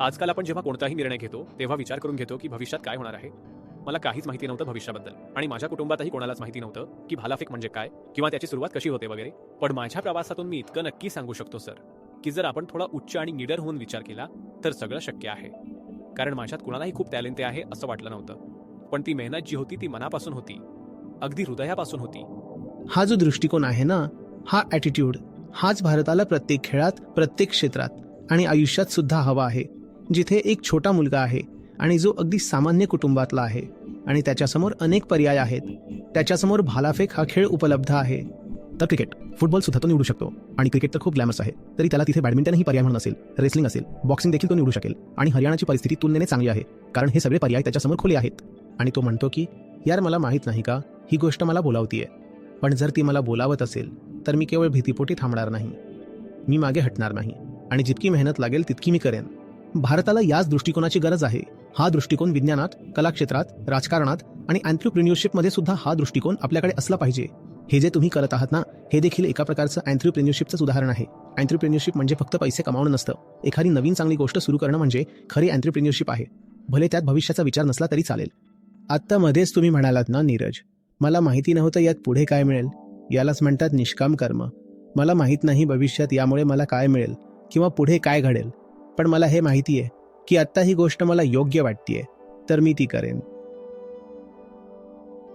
आजकाल आपण जेव्हा कोणताही निर्णय घेतो तेव्हा विचार करून घेतो की भविष्यात काय होणार आहे. मला काहीच माहिती नव्हतं भविष्याबद्दल आणि माझ्या कुटुंबातही कोणालाच माहिती नव्हतं की भालाफेक म्हणजे काय किंवा त्याची सुरुवात कशी होते वगैरे. पण माझ्या प्रवासातून मी इतकं नक्की सांगू शकतो सर की जर आपण थोडा उच्च आणि निडर होऊन विचार केला तर सगळं शक्य आहे. कारण माझ्यात कुणालाही खूप टॅलेंट आहे असं वाटलं नव्हतं, पण ती मेहनत जी होती ती मनापासून होती, अगदी हृदयापासून होती. हा जो दृष्टिकोन आहे ना, हा ॲटिट्यूड, हाच भारताला प्रत्येक खेळात, प्रत्येक क्षेत्रात आणि आयुष्यात सुद्धा हवा आहे. जिथे एक छोटा मुलगा आहे आणि जो अगदी सामान्य कुटुंबातला आहे आणि त्याच्यासमोर अनेक पर्याय आहेत. त्याच्यासमोर भालाफेक हा खेळ उपलब्ध आहे. तर क्रिकेट, फुटबॉल सुद्धा तो निवडू शकतो आणि क्रिकेट तर खूप ग्लॅमरस आहे. तरी त्याला तिथे बॅडमिंटनही पर्याय म्हणून असेल, रेसलिंग असेल, बॉक्सिंग देखील तो निवडू शकेल. आणि हरियाणाची परिस्थिती तुलनेने चांगली आहे, कारण हे सगळे पर्याय त्याच्यासमोर खुले आहेत. आणि तो म्हणतो की यार, मला माहीत नाही का ही गोष्ट मला बोलावतीये, पण जर ती मला बोलावत असेल तर मी केवळ भीतीपोटी थांबणार नाही, मी मागे हटणार नाही आणि जितकी मेहनत लागेल तितकी मी करेन. भारताला याच दृष्टिकोनाची गरज आहे. हा दृष्टिकोन विज्ञानात, कला क्षेत्रात, राजकारणात आणि एंट्रप्रिन्योरशिपमध्ये सुद्धा हा दृष्टिकोन आपल्याकडे असला पाहिजे. हे जे तुम्ही करत आहात ना, हे देखील एका प्रकारचं एंट्रप्रिन्योरशिपचं उदाहरण आहे. एंट्रप्रिन्योरशिप म्हणजे फक्त पैसे कमावणं नसतं. एखादी नवीन चांगली गोष्ट सुरू करणं म्हणजे खरी एंट्रप्रिन्योरशिप आहे. भले त्यात भविष्याचा विचार नसला तरी चालेल. आत्ता मध्येच तुम्ही म्हणालात ना नीरज, मला माहिती नव्हतं यात पुढे काय मिळेल. यालाच म्हणतात निष्काम कर्म. मला माहीत नाही भविष्यात यामुळे मला काय मिळेल किंवा पुढे काय घडेल, पण मला हे माहिती आहे की आत्ता ही गोष्ट मला योग्य वाटतेय, तर मी ती करेन.